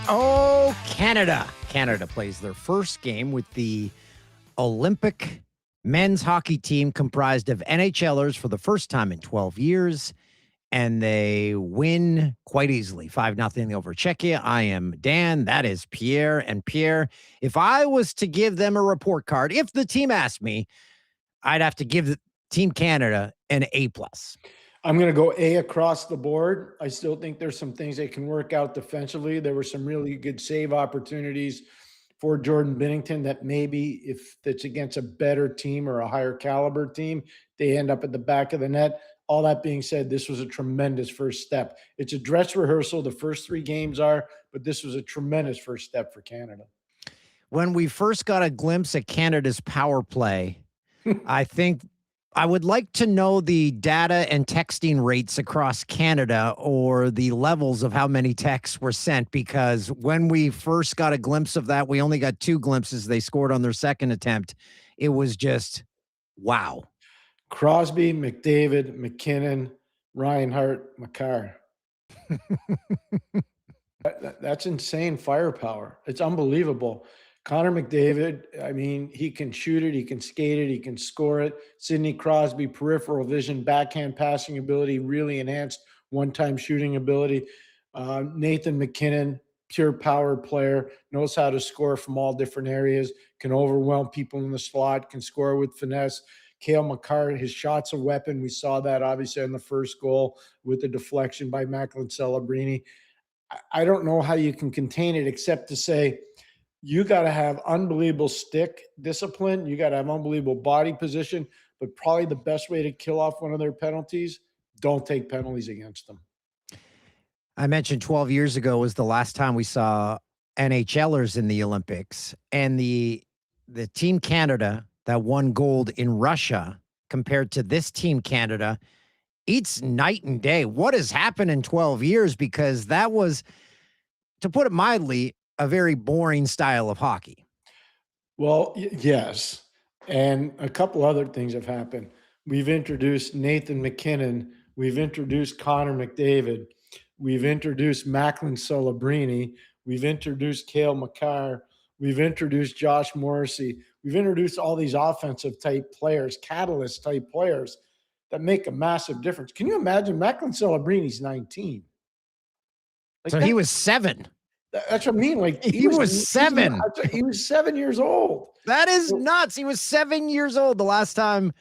Oh, Canada. Canada plays their first game with the Olympic men's hockey team comprised of NHLers for the first time in 12 years, and they win quite easily, 5-0 over Czechia. I am Dan. That is Pierre. And Pierre, if I was to give them a report card, if the team asked me, I'd have to give the Team Canada an A+. I'm going to go A across the board. I still think there's some things they can work out defensively. There were some really good save opportunities for Jordan Binnington that maybe if it's against a better team or a higher caliber team, they end up at the back of the net. All that being said, this was a tremendous first step. It's a dress rehearsal. The first 3 games are, but this was a tremendous first step for Canada. When we first got a glimpse at Canada's power play, I think I would like to know the data and texting rates across Canada or the levels of how many texts were sent, because when we first got a glimpse of that, we only got 2 glimpses. They scored on their second attempt. It was just, wow. Crosby, McDavid, McKinnon, Reinhart, Makar. That's insane firepower. It's unbelievable. Connor McDavid, I mean, he can shoot it, he can skate it, he can score it. Sidney Crosby, peripheral vision, backhand passing ability, really enhanced one-time shooting ability. Nathan McKinnon, pure power player, knows how to score from all different areas, can overwhelm people in the slot, can score with finesse. Cale Makar, his shot's a weapon. We saw that obviously on the first goal with the deflection by Macklin Celebrini. I don't know how you can contain it except to say you got to have unbelievable stick discipline. You got to have unbelievable body position, but probably the best way to kill off one of their penalties, don't take penalties against them. I mentioned 12 years ago was the last time we saw NHLers in the Olympics, and the Team Canada that won gold in Russia compared to this Team Canada, it's night and day. What has happened in 12 years? Because that was, to put it mildly, a very boring style of hockey. Well, yes. And a couple other things have happened. We've introduced Nathan McKinnon. We've introduced Connor McDavid. We've introduced Macklin Celebrini. We've introduced Cale Makar. We've introduced Josh Morrissey. We've introduced all these offensive type players, catalyst type players that make a massive difference. Can you imagine Macklin Celebrini's 19? So he was 7. That's what I mean. Like he was 7. He was 7 years old. That is nuts. He was 7 years old the last time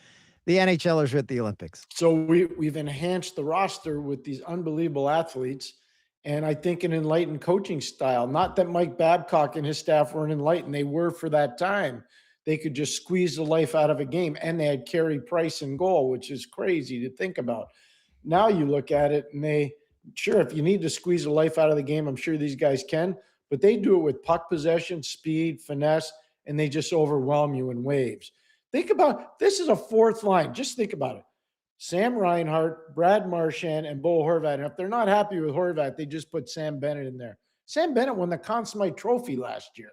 the NHLers were at the Olympics. So we've enhanced the roster with these unbelievable athletes, and I think an enlightened coaching style. Not that Mike Babcock and his staff weren't enlightened. They were for that time. They could just squeeze the life out of a game, and they had Carey Price in goal, which is crazy to think about. Now you look at it, and sure, if you need to squeeze the life out of the game, I'm sure these guys can, but they do it with puck possession, speed, finesse, and they just overwhelm you in waves. Think about, this is a 4th line. Just think about it. Sam Reinhart, Brad Marchand, and Bo Horvat. And if they're not happy with Horvat, they just put Sam Bennett in there. Sam Bennett won the Conn Smythe Trophy last year.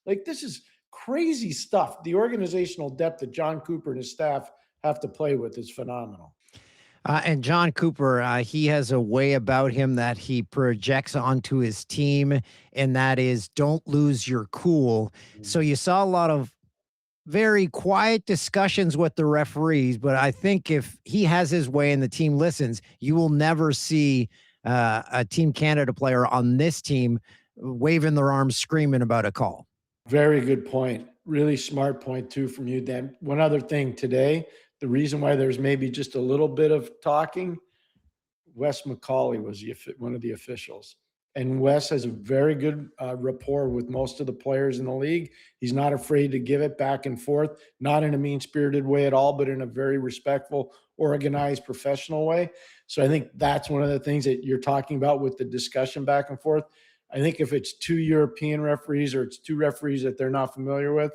Like, this is crazy stuff. The organizational depth that John Cooper and his staff have to play with is phenomenal. And John Cooper, he has a way about him that he projects onto his team, and that is don't lose your cool. So you saw a lot of very quiet discussions with the referees, but I think if he has his way and the team listens, you will never see a Team Canada player on this team waving their arms, screaming about a call. Very good point. Really smart point, too, from you, Dan. One other thing today, the reason why there's maybe just a little bit of talking, Wes McCauley was one of the officials. And Wes has a very good rapport with most of the players in the league. He's not afraid to give it back and forth, not in a mean-spirited way at all, but in a very respectful, organized, professional way. So I think that's one of the things that you're talking about with the discussion back and forth. I think if it's 2 European referees or it's 2 referees that they're not familiar with,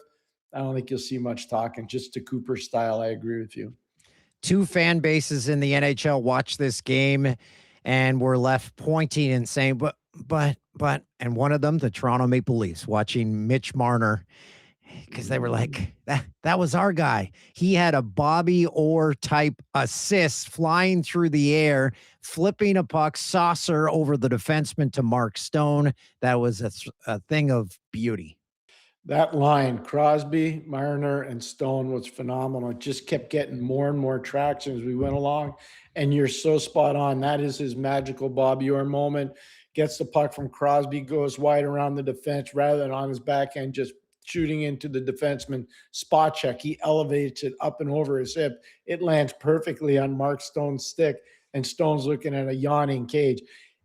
I don't think you'll see much talking. Just to Cooper's style, I agree with you. 2 fan bases in the NHL watched this game and were left pointing and saying, but, and one of them, the Toronto Maple Leafs, watching Mitch Marner because they were like, that was our guy. He had a Bobby Orr type assist flying through the air, flipping a puck saucer over the defenseman to Mark Stone. That was a thing of beauty. That line, Crosby, Marner, and Stone, was phenomenal. It just kept getting more and more traction as we went along. And you're so spot on. That is his magical Bobby Orr moment. Gets the puck from Crosby, goes wide around the defense rather than on his backhand, just shooting into the defenseman. Spot check. He elevates it up and over his hip. It lands perfectly on Mark Stone's stick, and Stone's looking at a yawning cage.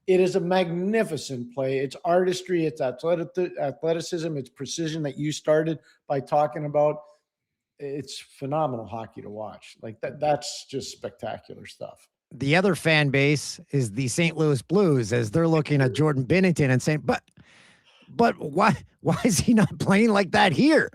It is a magnificent play. It's artistry, it's athleticism, it's precision that you started by talking about. It's phenomenal hockey to watch. Like that's just spectacular stuff. The other fan base is the St. Louis Blues as they're looking at Jordan Binnington and saying, but why is he not playing like that here?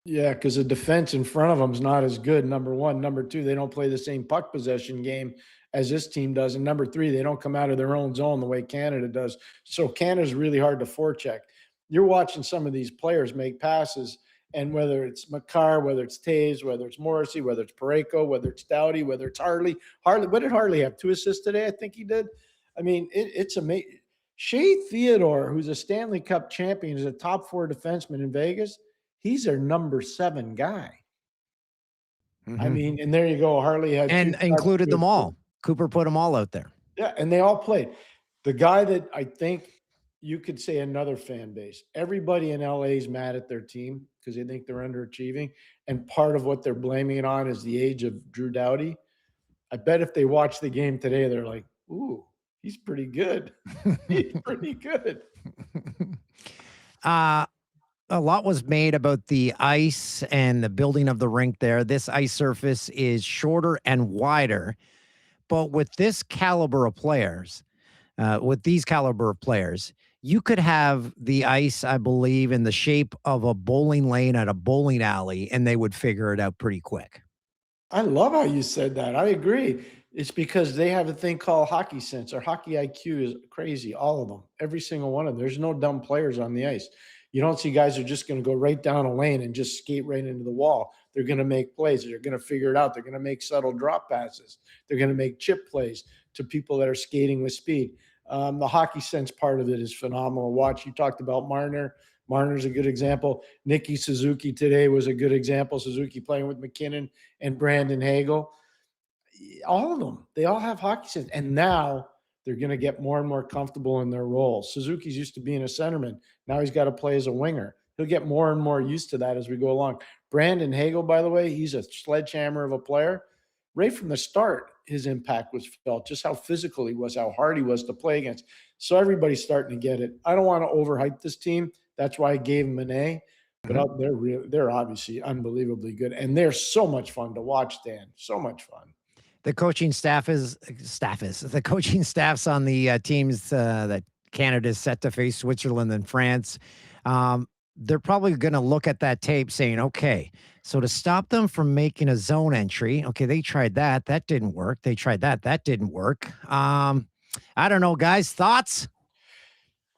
Yeah, because the defense in front of them is not as good. Number one. Number two, they don't play the same puck possession game as this team does. And number three, they don't come out of their own zone the way Canada does. So Canada's really hard to forecheck. You're watching some of these players make passes, and whether it's Makar, whether it's Taves, whether it's Morrissey, whether it's Parayko, whether it's Doughty, whether it's Harley. Harley, what did Harley have? 2 assists today, I think he did. I mean, it's amazing. Shea Theodore, who's a Stanley Cup champion, is a top 4 defenseman in Vegas. He's their number 7 guy. I mean, and there you go. Harley had 2 And included them all. Cooper put them all out there. Yeah, and they all played. The guy that I think you could say another fan base. Everybody in LA is mad at their team because they think they're underachieving, and part of what they're blaming it on is the age of Drew Doughty. I bet if they watch the game today, they're like, "Ooh, he's pretty good. He's pretty good." A lot was made about the ice and the building of the rink there. This ice surface is shorter and wider, but with this caliber of players, with these caliber of players, you could have the ice, I believe, in the shape of a bowling lane at a bowling alley, and they would figure it out pretty quick. I love how you said that. I agree. It's because they have a thing called hockey sense. Or hockey IQ is crazy. All of them, every single one of them. There's no dumb players on the ice. You don't see guys who are just going to go right down a lane and just skate right into the wall. They're going to make plays. They're going to figure it out. They're going to make subtle drop passes. They're going to make chip plays to people that are skating with speed. The hockey sense part of it is phenomenal. Watch. You talked about Marner. Marner's a good example. Nikki Suzuki today was a good example. Suzuki playing with McKinnon and Brandon Hagel. All of them, they all have hockey sense. And now they're going to get more and more comfortable in their roles. Suzuki's used to being a centerman. Now he's got to play as a winger. He'll get more and more used to that as we go along. Brandon Hagel, by the way, he's a sledgehammer of a player. Right from the start, his impact was felt, just how physical he was, how hard he was to play against. So everybody's starting to get it. I don't want to overhype this team. That's why I gave them an A. But they're obviously unbelievably good. And they're so much fun to watch, Dan. So much fun. The coaching staff is the coaching staffs on the teams that Canada is set to face Switzerland and France. They're probably going to look at that tape saying, okay, so to stop them from making a zone entry, okay, they tried that. That didn't work. They tried that. That didn't work. I don't know, guys. Thoughts?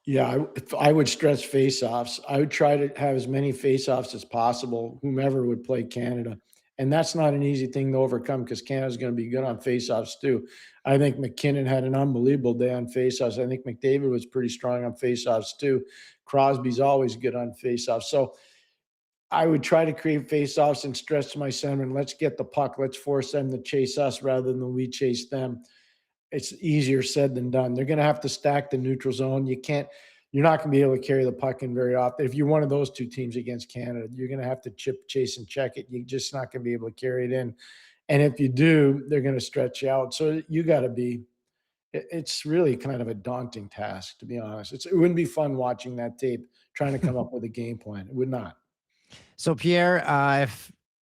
Yeah, I would stress faceoffs. I would try to have as many faceoffs as possible, whomever would play Canada. And that's not an easy thing to overcome because Canada's going to be good on faceoffs too. I think McKinnon had an unbelievable day on faceoffs. I think McDavid was pretty strong on faceoffs too. Crosby's always good on faceoffs. So I would try to create faceoffs and stress to my centerman, let's get the puck. Let's force them to chase us rather than we chase them. It's easier said than done. They're going to have to stack the neutral zone. You're not going to be able to carry the puck in very often. If you're one of those 2 teams against Canada, you're going to have to chip, chase, and check it. You're just not going to be able to carry it in. And if you do, they're going to stretch you out. So you got to be, it's really kind of a daunting task, to be honest. It wouldn't be fun watching that tape, trying to come up with a game plan. It would not. So Pierre,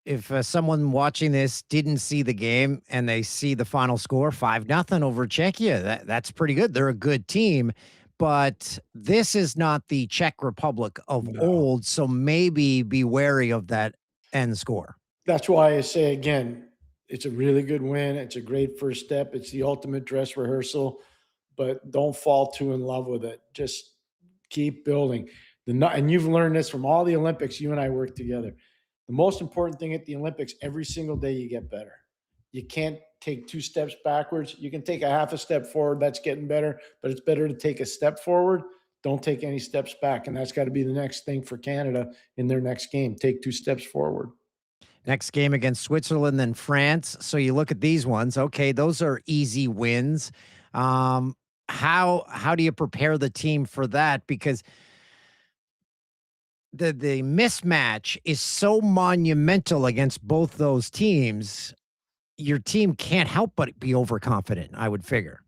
if someone watching this didn't see the game and they see the final score 5-0 over Czechia, that's pretty good. They're a good team, but this is not the Czech Republic of old, so maybe be wary of that end score. That's why I say again, it's a really good win. It's a great first step. It's the ultimate dress rehearsal, but don't fall too in love with it. Just keep building. And you've learned this from all the Olympics. You and I work together. The most important thing at the Olympics, every single day you get better. You can't take 2 steps backwards. You can take a half a step forward. That's getting better, but it's better to take a step forward. Don't take any steps back. And that's got to be the next thing for Canada in their next game. Take 2 steps forward. Next game against Switzerland, then France. So you look at these ones. Okay, those are easy wins. How do you prepare the team for that? Because the mismatch is so monumental against both those teams. Your team can't help but be overconfident, I would figure.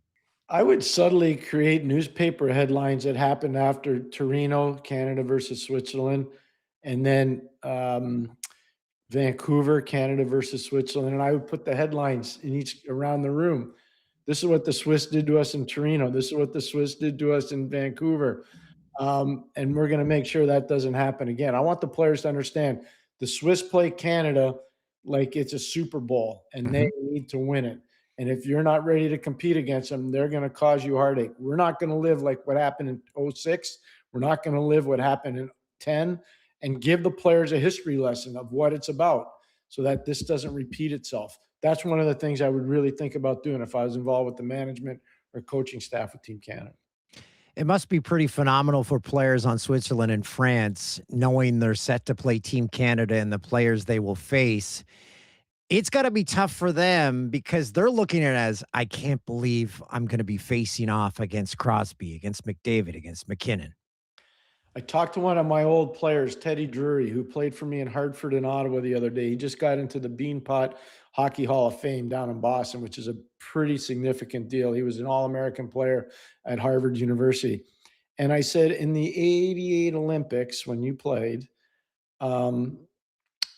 I would subtly create newspaper headlines that happened after Torino, Canada versus Switzerland, and then Vancouver, Canada versus Switzerland, and I would put the headlines in each around the room. This is what the Swiss did to us in Torino. This is what the Swiss did to us in Vancouver. And we're going to make sure that doesn't happen again. I want the players to understand the Swiss play Canada like it's a Super Bowl and they need to win it. And if you're not ready to compete against them, they're going to cause you heartache. We're not going to live like what happened in 06. We're not going to live what happened in 10, and give the players a history lesson of what it's about so that this doesn't repeat itself. That's one of the things I would really think about doing if I was involved with the management or coaching staff with Team Canada. It must be pretty phenomenal for players on Switzerland and France, knowing they're set to play Team Canada and the players they will face. It's got to be tough for them because they're looking at it as, I can't believe I'm going to be facing off against Crosby, against McDavid, against McKinnon. I talked to one of my old players, Teddy Drury, who played for me in Hartford and Ottawa the other day. He just got into the Beanpot Hockey Hall of Fame down in Boston, which is a pretty significant deal. He was an All-American player at Harvard University. And I said, in the 88 Olympics, when you played,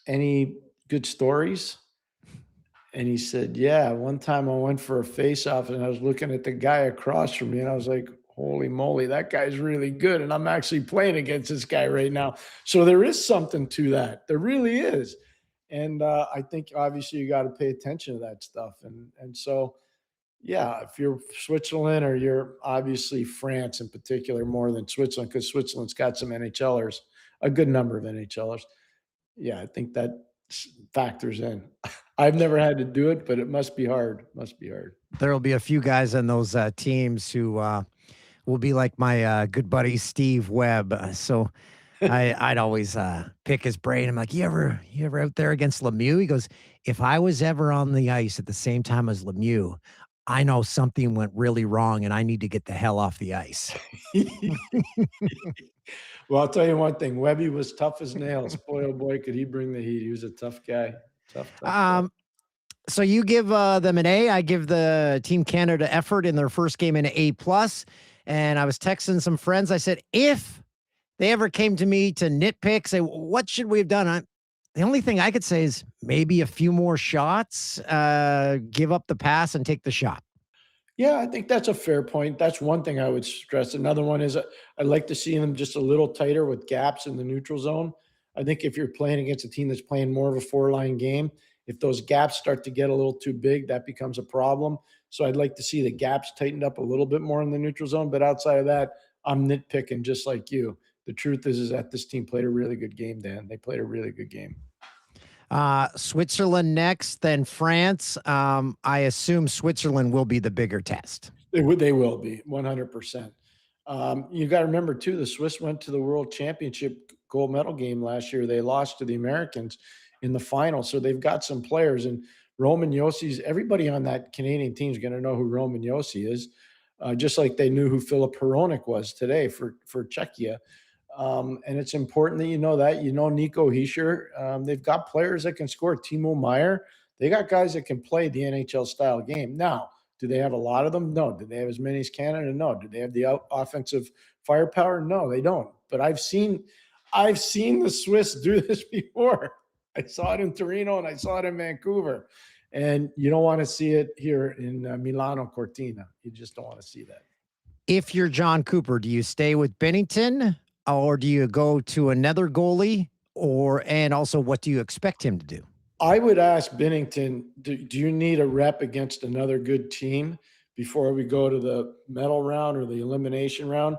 any good stories? And he said, yeah, one time I went for a face-off and I was looking at the guy across from me and I was like, holy moly, that guy's really good. And I'm actually playing against this guy right now. So there is something to that. There really is. And I think obviously you got to pay attention to that stuff. And so, yeah, if you're Switzerland or you're obviously France in particular more than Switzerland, because Switzerland's got some NHLers, a good number of NHLers. Yeah, I think that factors in. I've never had to do it, but it must be hard. Must be hard. There'll be a few guys on those teams who will be like my good buddy Steve Webb. So I'd always pick his brain. I'm like, you ever out there against Lemieux? He goes, if I was ever on the ice at the same time as Lemieux, I know something went really wrong and I need to get the hell off the ice. Well, I'll tell you one thing. Webby was tough as nails. Boy, oh boy, could he bring the heat. He was a tough guy. Tough guy. So you give them an A. I give the Team Canada effort in their first game an A plus. And I was texting some friends. I said, if they ever came to me to nitpick, say, what should we have done? The only thing I could say is maybe a few more shots, give up the pass and take the shot. Yeah, I think that's a fair point. That's one thing I would stress. Another one is I'd like to see them just a little tighter with gaps in the neutral zone. I think if you're playing against a team that's playing more of a four-line game, if those gaps start to get a little too big, that becomes a problem. So I'd like to see the gaps tightened up a little bit more in the neutral zone. But outside of that, I'm nitpicking just like you. The truth is that this team played a really good game, Dan. They played a really good game. Switzerland next, then France. I assume Switzerland will be the bigger test. They will be 100%. You got to remember too, the Swiss went to the World Championship gold medal game last year. They lost to the Americans in the final, so they've got some players. And Roman Yossi's, everybody on that Canadian team is going to know who Roman Josi is, just like they knew who Filip Hronek was today for Czechia. And it's important that you know that. You know Nico Hischier. They've got players that can score. Timo Meier. They got guys that can play the NHL style game. Now, do they have a lot of them? No. Do they have as many as Canada? No. Do they have the offensive firepower? No, they don't. But I've seen the Swiss do this before. I saw it in Torino and I saw it in Vancouver. And you don't want to see it here in Milano Cortina. You just don't want to see that. If you're John Cooper, do you stay with Binnington or do you go to another goalie? And also, what do you expect him to do? I would ask Binnington, do you need a rep against another good team before we go to the medal round or the elimination round?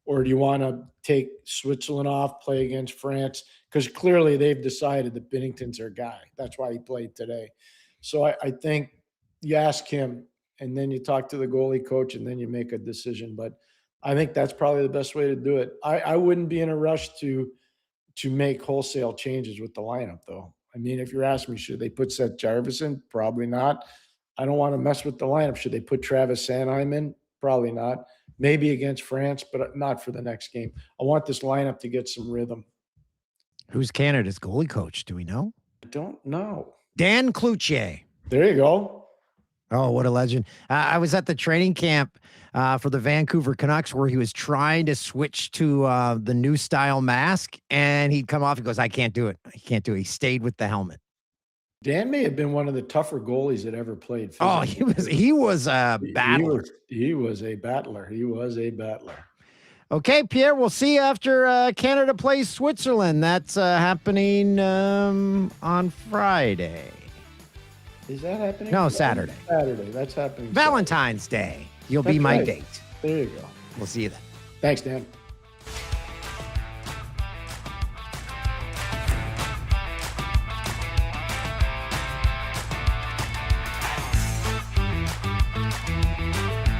Or do you want to take Switzerland off, play against France? Because clearly they've decided that Binnington's their guy. That's why he played today. So I think you ask him, and then you talk to the goalie coach, and then you make a decision. But I think that's probably the best way to do it. I wouldn't be in a rush to make wholesale changes with the lineup, though. I mean, if you're asking me, should they put Seth Jarvis in? Probably not. I don't want to mess with the lineup. Should they put Travis Sanheim in? Probably not. Maybe against France, but not for the next game. I want this lineup to get some rhythm. Who's Canada's goalie coach? Do we know? I don't know. Dan Cloutier. There you go. Oh, what a legend. I was at the training camp for the Vancouver Canucks where he was trying to switch to the new style mask, and he'd come off. He goes, I can't do it. He can't do it. He stayed with the helmet. Dan may have been one of the tougher goalies that ever played. Oh, he was a battler. He was a battler. He was a battler. Okay, Pierre, we'll see you after Canada plays Switzerland. That's happening on Friday. Is that happening? No, Saturday. Saturday. That's happening. Valentine's Day. You'll be my date. There you go. We'll see you then. Thanks, Dan.